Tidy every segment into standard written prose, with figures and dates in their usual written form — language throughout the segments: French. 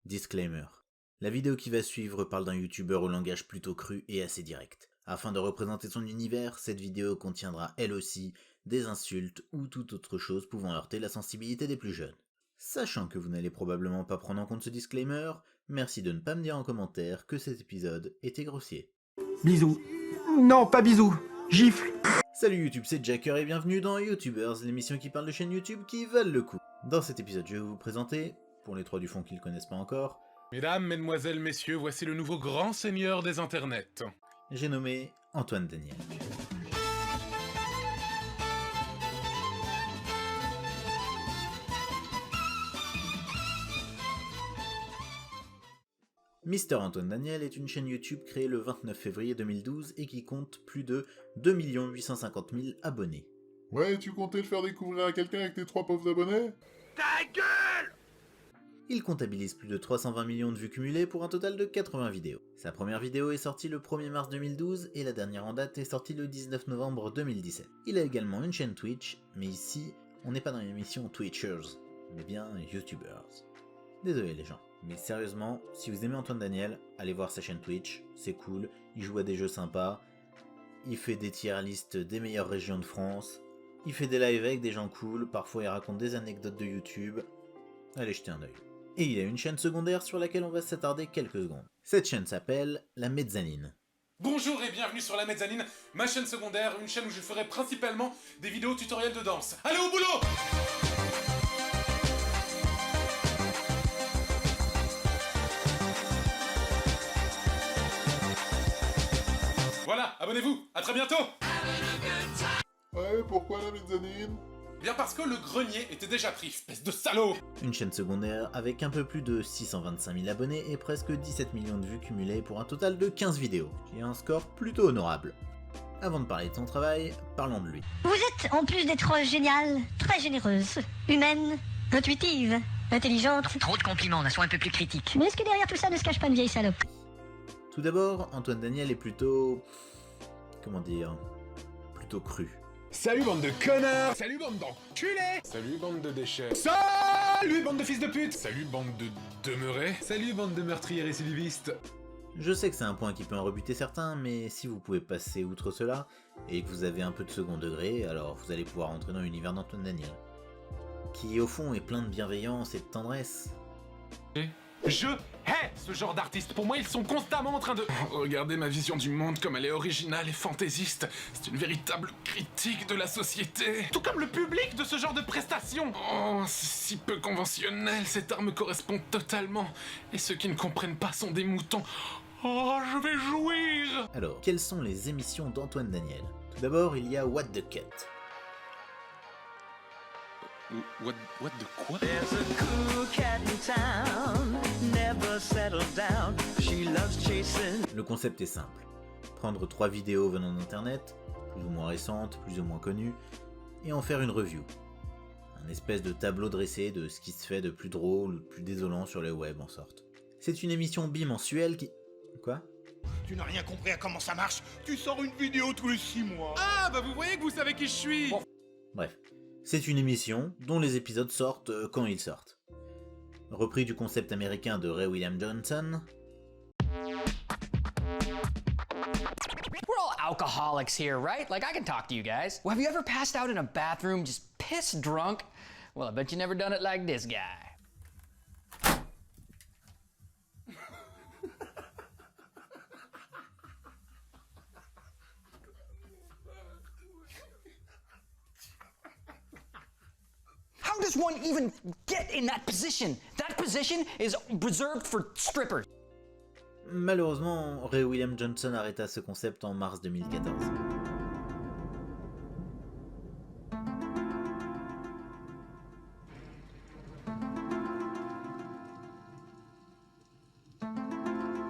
Disclaimer. La vidéo qui va suivre parle d'un youtubeur au langage plutôt cru et assez direct. Afin de représenter son univers, cette vidéo contiendra elle aussi des insultes ou toute autre chose pouvant heurter la sensibilité des plus jeunes. Sachant que vous n'allez probablement pas prendre en compte ce disclaimer, merci de ne pas me dire en commentaire que cet épisode était grossier. Bisous. Non, pas bisous. Gifle. Salut YouTube, c'est Jacker et bienvenue dans YouTubers, l'émission qui parle de chaînes YouTube qui valent le coup. Dans cet épisode, je vais vous présenter, pour les trois du fond qui ne le connaissent pas encore, Mesdames, Mesdemoiselles, Messieurs, voici le nouveau grand seigneur des internets. j'ai nommé Antoine Daniel. Mister Antoine Daniel est une chaîne YouTube créée le 29 février 2012 et qui compte plus de 2 850 000 abonnés. Ouais, tu comptais le faire découvrir à quelqu'un avec tes 3 pauvres abonnés? Ta gueule! Il comptabilise plus de 320 millions de vues cumulées pour un total de 80 vidéos. Sa première vidéo est sortie le 1er mars 2012 et la dernière en date est sortie le 19 novembre 2017. Il a également une chaîne Twitch, mais ici, on n'est pas dans l'émission Twitchers, mais bien YouTubers. Désolé les gens, mais sérieusement, si vous aimez Antoine Daniel, allez voir sa chaîne Twitch, c'est cool, il joue à des jeux sympas, il fait des tier lists des meilleures régions de France, il fait des lives avec des gens cool, parfois il raconte des anecdotes de YouTube, allez jeter un œil. Et il a une chaîne secondaire sur laquelle on va s'attarder quelques secondes. Cette chaîne s'appelle La Mezzanine. Bonjour et bienvenue sur La Mezzanine, ma chaîne secondaire, une chaîne où je ferai principalement des vidéos tutoriels de danse. Allez au boulot! Voilà, abonnez-vous, à très bientôt! Ouais, pourquoi la mezzanine? Bien parce que le grenier était déjà pris, espèce de salaud! Une chaîne secondaire avec un peu plus de 625 000 abonnés et presque 17 millions de vues cumulées pour un total de 15 vidéos, qui est un score plutôt honorable. Avant de parler de son travail, parlons de lui. Vous êtes, en plus d'être géniale, très généreuse, humaine, intuitive, intelligente. Trop de compliments, sois un peu plus critique. Mais est-ce que derrière tout ça ne se cache pas une vieille salope? Tout d'abord, Antoine Daniel est plutôt... comment dire... plutôt cru. Salut bande de connards. Salut bande d'enculés. Salut bande de déchets. Salut bande de fils de pute. Salut bande de demeurés. Salut bande de meurtriers récidivistes. Je sais que c'est un point qui peut en rebuter certains, mais si vous pouvez passer outre cela, et que vous avez un peu de second degré, alors vous allez pouvoir entrer dans l'univers d'Antoine Daniel. Qui au fond est plein de bienveillance et de tendresse. Je hais ce genre d'artistes. Pour moi, ils sont constamment en train de... Regardez ma vision du monde comme elle est originale et fantaisiste. C'est une véritable critique de la société. Tout comme le public de ce genre de prestations. Oh, c'est si peu conventionnel. Cet art me correspond totalement. Et ceux qui ne comprennent pas sont des moutons. Oh, je vais jouir! Alors, quelles sont les émissions d'Antoine Daniel? Tout d'abord, il y a What the Cut. What de quoi? There's a cool cat in town, never settled down. She loves chasing. Le concept est simple. Prendre 3 vidéos venant d'internet, plus ou moins récentes, plus ou moins connues, et en faire une review. Un espèce de tableau dressé de ce qui se fait de plus drôle ou de plus désolant sur le web en sorte. C'est une émission bimensuelle qui... Quoi? Tu n'as rien compris à comment ça marche. Tu sors une vidéo tous les 6 mois. Ah, bah vous voyez que vous savez qui je suis! Bref. C'est une émission dont les épisodes sortent quand ils sortent. Repris du concept américain de Ray William Johnson, We're all alcoholics here, right? Like, I can talk to you guys. Well, have you ever passed out in a bathroom just piss drunk? Well, I bet you never done it like this guy. How does one even get in that position? That position is reserved for strippers. malheureusement, Ray William Johnson arrêta ce concept en mars 2014.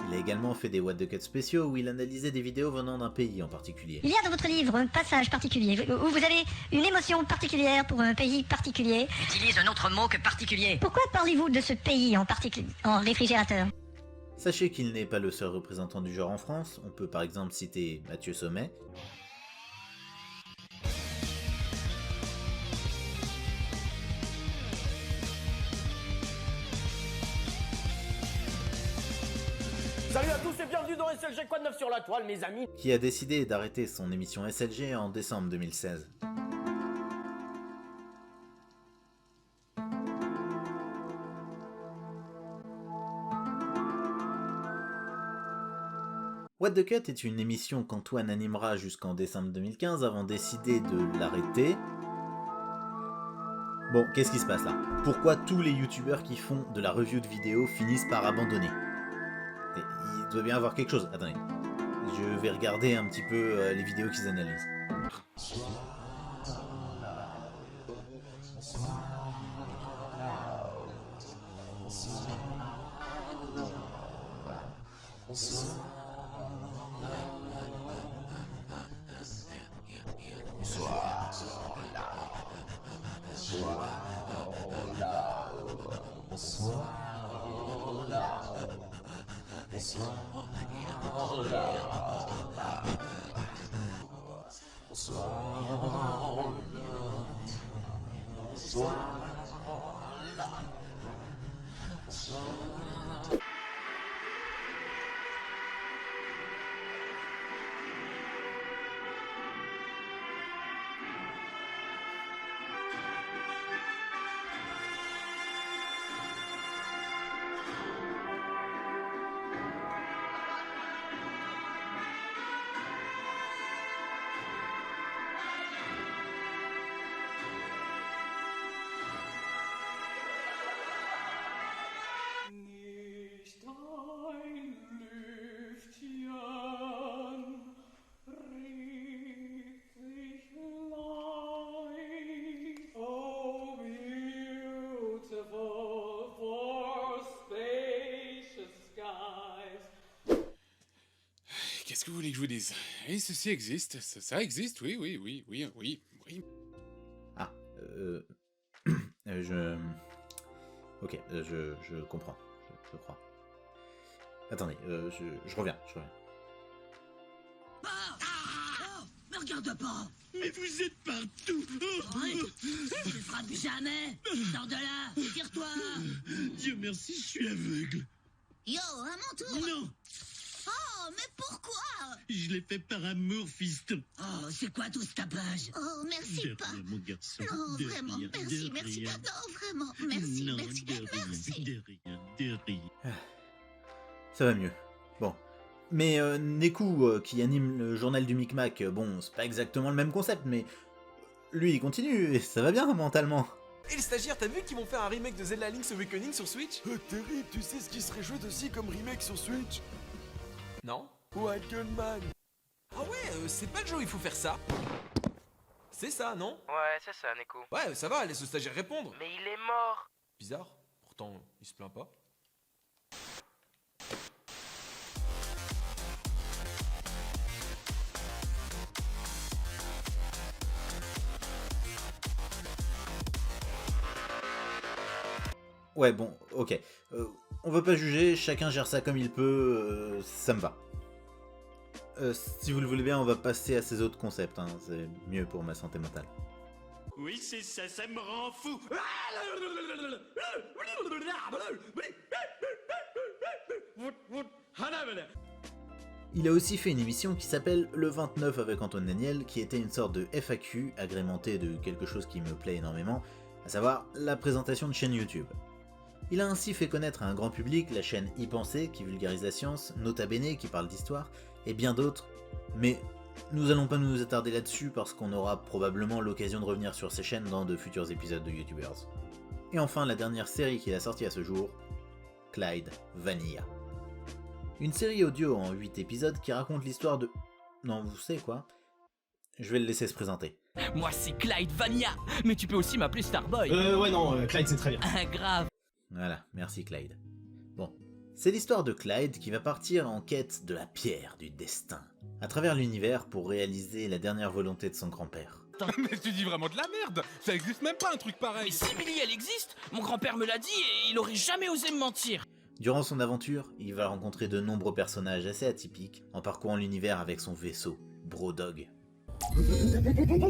Il a également fait des What the Cut spéciaux où il analysait des vidéos venant d'un pays en particulier. Il y a dans votre livre un passage particulier où vous avez une émotion particulière pour un pays particulier. Utilise un autre mot que particulier. Pourquoi parlez-vous de ce pays en particulier en réfrigérateur? Sachez qu'il n'est pas le seul représentant du genre en France, on peut par exemple citer Mathieu Sommet, Salut à tous et bienvenue dans SLG Quoi de neuf sur la toile, mes amis. qui a décidé d'arrêter son émission SLG en décembre 2016. What the Cut est une émission qu'Antoine animera jusqu'en décembre 2015 avant de décider de l'arrêter. Bon, qu'est-ce qui se passe là? Pourquoi tous les youtubeurs qui font de la review de vidéos finissent par abandonner? Il doit bien avoir quelque chose. Attendez. Je vais regarder un petit peu les vidéos qu'ils analysent. Qu'est-ce que vous voulez que je vous dise? Et ceci existe, ça existe, oui. Ah, Ok, je comprends, je crois. Attendez, je reviens. Me regarde pas. Mais vous êtes partout. Je te frappe jamais. Sors de là, tire-toi. Dieu merci, je suis aveugle. Yo, à mon tour. Non, Oh, mais pourquoi? je l'ai fait par amour, fiston. Oh, c'est quoi tout ce tapage? Oh, merci De pas. rien, mon garçon. Non, de vraiment, rien, merci, de merci. rien. Non, vraiment, merci, Non, merci, de rien, merci. de rien. Ça va mieux. Bon. Mais Neku, qui anime le journal du Micmac, bon, c'est pas exactement le même concept, mais lui, il continue, et ça va bien, mentalement. Et les stagiaires, t'as vu qu'ils vont faire un remake de Zelda Link's Awakening sur Switch? Terrible, tu sais ce qui serait chouette aussi comme remake sur Switch? Non? Wackelman. Ah ouais, c'est pas le jeu où il faut faire ça. C'est ça, non? Ouais, c'est ça, Neko. Ouais, ça va, laisse le stagiaire répondre. Mais il est mort. Bizarre, pourtant, il se plaint pas. Ouais, bon, ok. On veut pas juger, chacun gère ça comme il peut, ça me va. Si vous le voulez bien, on va passer à ces autres concepts, hein, c'est mieux pour ma santé mentale. Oui, c'est ça, ça me rend fou. Il a aussi fait une émission qui s'appelle Le 29 avec Antoine Daniel, qui était une sorte de FAQ agrémentée de quelque chose qui me plaît énormément, à savoir la présentation de chaînes YouTube. Il a ainsi fait connaître à un grand public la chaîne Y Penser qui vulgarise la science, Nota Bene qui parle d'histoire, et bien d'autres, mais nous allons pas nous attarder là-dessus parce qu'on aura probablement l'occasion de revenir sur ces chaînes dans de futurs épisodes de YouTubers. Et enfin la dernière série qu'il a sortie à ce jour, Clyde Vanilla. Une série audio en 8 épisodes qui raconte l'histoire de... Non, vous savez quoi? Je vais le laisser se présenter. Moi c'est Clyde Vanilla, mais tu peux aussi m'appeler Starboy. Ouais non, Clyde c'est très bien. Grave. Voilà, merci Clyde. Bon, c'est l'histoire de Clyde qui va partir en quête de la pierre du destin, à travers l'univers pour réaliser la dernière volonté de son grand-père. Mais tu dis vraiment de la merde. Ça existe même pas un truc pareil. Mais si Billy elle existe, mon grand-père me l'a dit et il aurait jamais osé me mentir. Durant son aventure, il va rencontrer de nombreux personnages assez atypiques en parcourant l'univers avec son vaisseau, Brodog.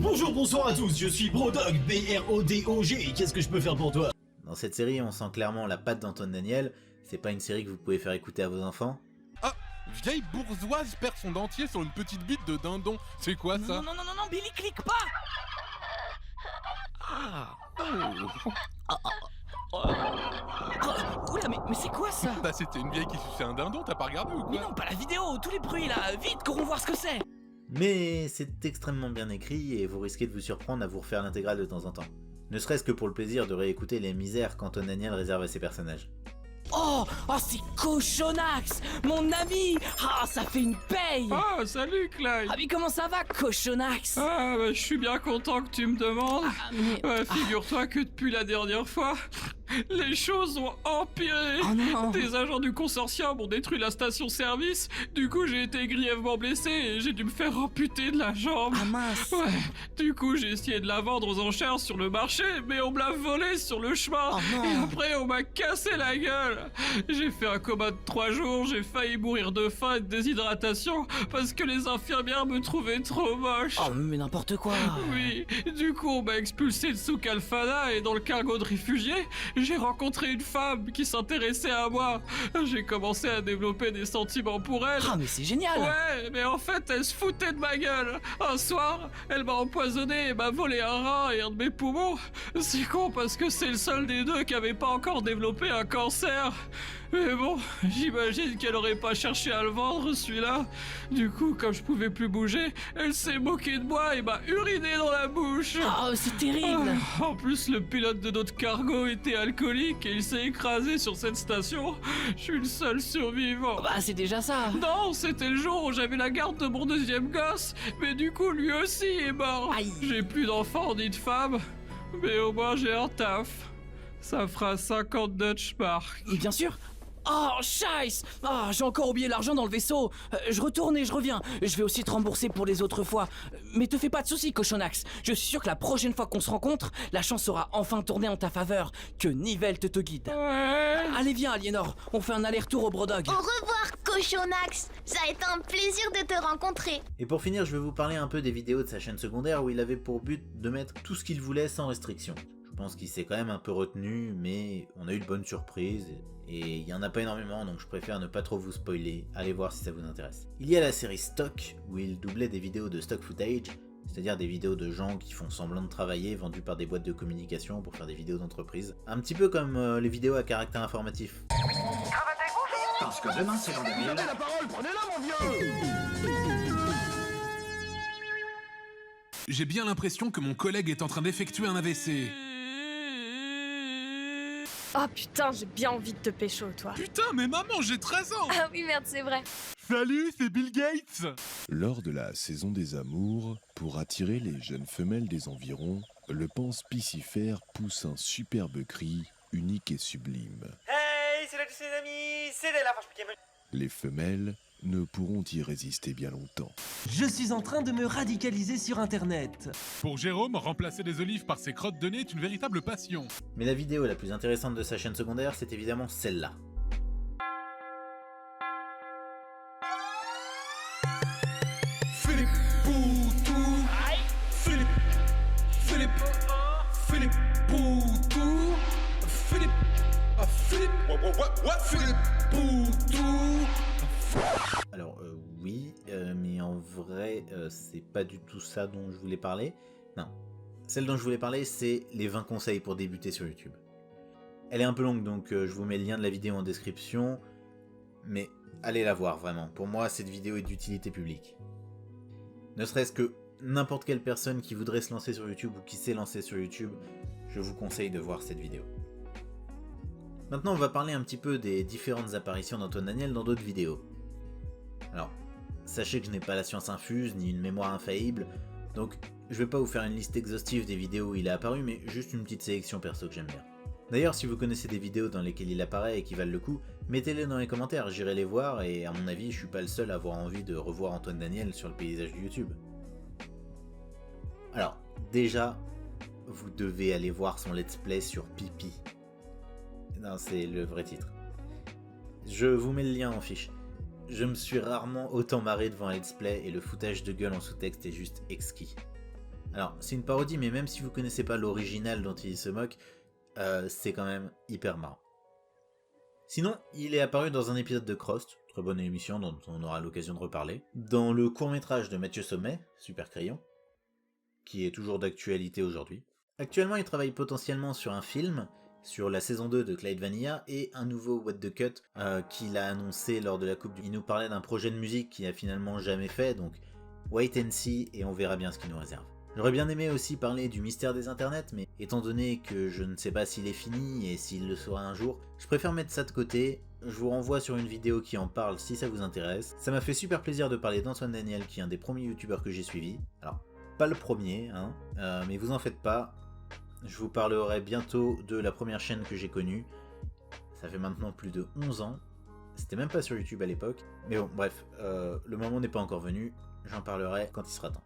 Bonjour, bonsoir à tous, je suis Brodog, B-R-O-D-O-G, qu'est-ce que je peux faire pour toi? Dans cette série, on sent clairement la patte d'Antoine Daniel, c'est pas une série que vous pouvez faire écouter à vos enfants. Ah, Vieille bourgeoise perd son dentier sur une petite bite de dindon. C'est quoi ça? Non, Billy, clique pas. Ah. Oula, mais c'est quoi ça? Bah c'était une vieille qui suçait un dindon, t'as pas regardé ou quoi? Mais non, pas la vidéo, tous les bruits là, vite, courons voir ce que c'est. Mais c'est extrêmement bien écrit et vous risquez de vous surprendre à vous refaire l'intégrale de temps en temps. Ne serait-ce que pour le plaisir de réécouter les misères qu'Antoine Daniel réserve à ses personnages. Oh, c'est Cochonax, mon ami. Ah, ça fait une paye. Ah, salut Clyde. Ah mais comment ça va, Cochonax? Ah, bah, je suis bien content que tu me demandes. Figure-toi que depuis la dernière fois, les choses ont empiré. Oh non. Des agents du consortium ont détruit la station-service. Du coup, j'ai été grièvement blessé et j'ai dû me faire amputer de la jambe. Ah mince. Ouais. Du coup, j'ai essayé de la vendre aux enchères sur le marché, mais on me l'a volée sur le chemin. Oh non. Et après, on m'a cassé la gueule. J'ai fait un coma de 3 jours, j'ai failli mourir de faim et de déshydratation parce que les infirmières me trouvaient trop moche. Oh mais n'importe quoi. Oui, du coup on m'a expulsé de Souk Al-Fana et dans le cargo de réfugiés, j'ai rencontré une femme qui s'intéressait à moi. J'ai commencé à développer des sentiments pour elle. Ah mais c'est génial. Ouais, mais en fait elle se foutait de ma gueule. Un soir, elle m'a empoisonné et m'a volé un rein et un de mes poumons. C'est con parce que c'est le seul des deux qui avait pas encore développé un cancer. Mais bon, j'imagine qu'elle aurait pas cherché à le vendre celui-là. Du coup, comme je pouvais plus bouger, elle s'est moquée de moi et m'a uriné dans la bouche. Oh, c'est terrible. En plus, le pilote de notre cargo était alcoolique et il s'est écrasé sur cette station. Je suis le seul survivant. Bah, c'est déjà ça. Non, c'était le jour où j'avais la garde de mon deuxième gosse. Mais du coup, lui aussi est mort. Aïe. J'ai plus d'enfants ni de femmes. Mais au moins, j'ai un taf. Ça fera 50 Dutch marks. Et bien sûr. Oh, scheiße. Ah, j'ai encore oublié l'argent dans le vaisseau. Je retourne et je reviens. Je vais aussi te rembourser pour les autres fois. Mais te fais pas de soucis, Cochonax. Je suis sûr que la prochaine fois qu'on se rencontre, la chance sera enfin tournée en ta faveur. Que Nivelle te guide. Ouais. Allez, viens, Aliénor. On fait un aller-retour au Brodog. Au revoir, Cochonax. Ça a été un plaisir de te rencontrer. Et pour finir, je vais vous parler un peu des vidéos de sa chaîne secondaire où il avait pour but de mettre tout ce qu'il voulait sans restriction. Je pense qu'il s'est quand même un peu retenu, mais on a eu de bonnes surprises, et il y en a pas énormément, donc je préfère ne pas trop vous spoiler, allez voir si ça vous intéresse. Il y a la série Stock, où il doublait des vidéos de stock footage, c'est-à-dire des vidéos de gens qui font semblant de travailler, vendues par des boîtes de communication pour faire des vidéos d'entreprise. Un petit peu comme les vidéos à caractère informatif. Parce que demain c'est l'an 2000. Prenez la parole, prenez-la mon vieux. J'ai bien l'impression que mon collègue est en train d'effectuer un AVC. Oh putain, j'ai bien envie de te pécho, toi. Putain, mais maman, j'ai 13 ans. Ah oui, merde, c'est vrai. Salut, c'est Bill Gates. Lors de la saison des amours, pour attirer les jeunes femelles des environs, le panse piscifère pousse un superbe cri, unique et sublime. Hey, c'est là tous les amis, c'est la vache Pokémon. Les femelles ne pourront y résister bien longtemps. Je suis en train de me radicaliser sur Internet. Pour Jérôme, remplacer les olives par ses crottes de nez est une véritable passion. Mais la vidéo la plus intéressante de sa chaîne secondaire, c'est évidemment celle-là. Philippe Poutou. Philippe Poutou. Philippe Poutou. Alors oui, mais en vrai, c'est pas du tout ça dont je voulais parler. Non, celle dont je voulais parler, c'est les 20 conseils pour débuter sur YouTube. Elle est un peu longue, donc je vous mets le lien de la vidéo en description, mais allez la voir vraiment. Pour moi, cette vidéo est d'utilité publique. Ne serait-ce que n'importe quelle personne qui voudrait se lancer sur YouTube ou qui s'est lancé sur YouTube, je vous conseille de voir cette vidéo. Maintenant, on va parler un petit peu des différentes apparitions d'Antoine Daniel dans d'autres vidéos. Alors, sachez que je n'ai pas la science infuse, ni une mémoire infaillible, donc je vais pas vous faire une liste exhaustive des vidéos où il est apparu, mais juste une petite sélection perso que j'aime bien. D'ailleurs, si vous connaissez des vidéos dans lesquelles il apparaît et qui valent le coup, mettez-les dans les commentaires, j'irai les voir, et à mon avis, je suis pas le seul à avoir envie de revoir Antoine Daniel sur le paysage de YouTube. Alors, déjà, vous devez aller voir son let's play sur Pipi. Non, c'est le vrai titre. Je vous mets le lien en fiche. Je me suis rarement autant marré devant un let's play et le foutage de gueule en sous-texte est juste exquis. Alors, c'est une parodie, mais même si vous connaissez pas l'original dont il se moque, c'est quand même hyper marrant. Sinon, il est apparu dans un épisode de Crost, très bonne émission dont on aura l'occasion de reparler. Dans le court-métrage de Mathieu Sommet, Super Crayon, qui est toujours d'actualité aujourd'hui. Actuellement, il travaille potentiellement sur un film, sur la saison 2 de Clyde Vanilla, et un nouveau What the Cut qu'il a annoncé lors de la Coupe du... Il nous parlait d'un projet de musique qu'il n'a finalement jamais fait, donc wait and see, et on verra bien ce qu'il nous réserve. J'aurais bien aimé aussi parler du mystère des internets, mais étant donné que je ne sais pas s'il est fini et s'il le sera un jour, je préfère mettre ça de côté. Je vous renvoie sur une vidéo qui en parle si ça vous intéresse. Ça m'a fait super plaisir de parler d'Antoine Daniel, qui est un des premiers youtubeurs que j'ai suivi. Alors, pas le premier, hein, mais vous en faites pas. Je vous parlerai bientôt de la première chaîne que j'ai connue. Ça fait maintenant plus de 11 ans. C'était même pas sur YouTube à l'époque. Mais bon, bref, le moment n'est pas encore venu. J'en parlerai quand il sera temps.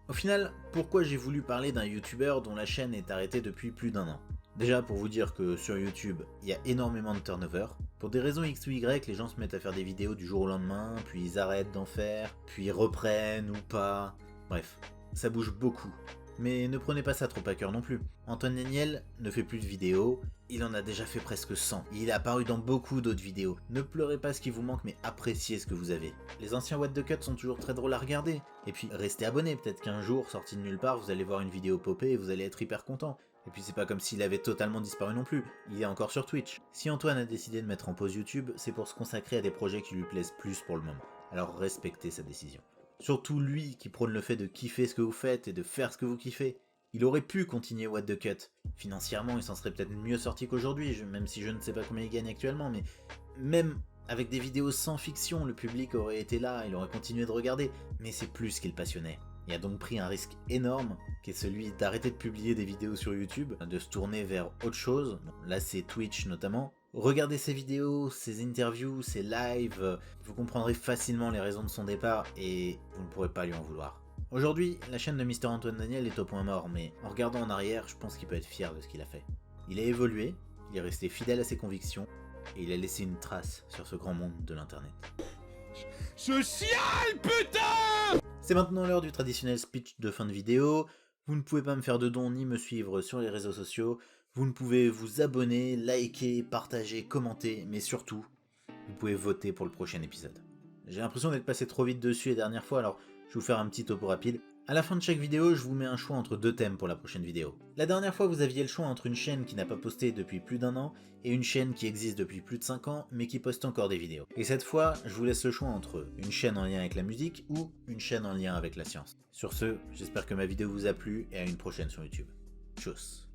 Au final, pourquoi j'ai voulu parler d'un youtubeur dont la chaîne est arrêtée depuis plus d'1 an? Déjà pour vous dire que sur YouTube, il y a énormément de turnover. Pour des raisons X ou Y, les gens se mettent à faire des vidéos du jour au lendemain, puis ils arrêtent d'en faire, puis ils reprennent ou pas. Bref, ça bouge beaucoup. Mais ne prenez pas ça trop à cœur non plus. Antoine Daniel ne fait plus de vidéos, il en a déjà fait presque 100. Il est apparu dans beaucoup d'autres vidéos. Ne pleurez pas ce qui vous manque, mais appréciez ce que vous avez. Les anciens What the Cut sont toujours très drôles à regarder. Et puis restez abonnés, peut-être qu'un jour, sorti de nulle part, vous allez voir une vidéo popper et vous allez être hyper content. Et puis c'est pas comme s'il avait totalement disparu non plus, il est encore sur Twitch. Si Antoine a décidé de mettre en pause YouTube, c'est pour se consacrer à des projets qui lui plaisent plus pour le moment. Alors respectez sa décision. Surtout lui qui prône le fait de kiffer ce que vous faites et de faire ce que vous kiffez. Il aurait pu continuer What the Cut. Financièrement, il s'en serait peut-être mieux sorti qu'aujourd'hui, même si je ne sais pas combien il gagne actuellement, mais même avec des vidéos sans fiction, le public aurait été là, il aurait continué de regarder, mais c'est plus ce qui le passionnait. Il a donc pris un risque énorme, qui est celui d'arrêter de publier des vidéos sur YouTube, de se tourner vers autre chose, là c'est Twitch notamment. Regardez ses vidéos, ses interviews, ses lives, vous comprendrez facilement les raisons de son départ et vous ne pourrez pas lui en vouloir. Aujourd'hui, la chaîne de Mr. Antoine Daniel est au point mort, mais en regardant en arrière, je pense qu'il peut être fier de ce qu'il a fait. Il a évolué, il est resté fidèle à ses convictions, et il a laissé une trace sur ce grand monde de l'internet. Je chiale, putain! C'est maintenant l'heure du traditionnel speech de fin de vidéo. Vous ne pouvez pas me faire de dons ni me suivre sur les réseaux sociaux. Vous ne pouvez vous abonner, liker, partager, commenter, mais surtout, vous pouvez voter pour le prochain épisode. J'ai l'impression d'être passé trop vite dessus les dernières fois, alors je vais vous faire un petit topo rapide. À la fin de chaque vidéo, je vous mets un choix entre 2 thèmes pour la prochaine vidéo. La dernière fois, vous aviez le choix entre une chaîne qui n'a pas posté depuis plus d'1 an et une chaîne qui existe depuis plus de 5 ans mais qui poste encore des vidéos. Et cette fois, je vous laisse le choix entre une chaîne en lien avec la musique ou une chaîne en lien avec la science. Sur ce, j'espère que ma vidéo vous a plu et à une prochaine sur YouTube. Tchuss.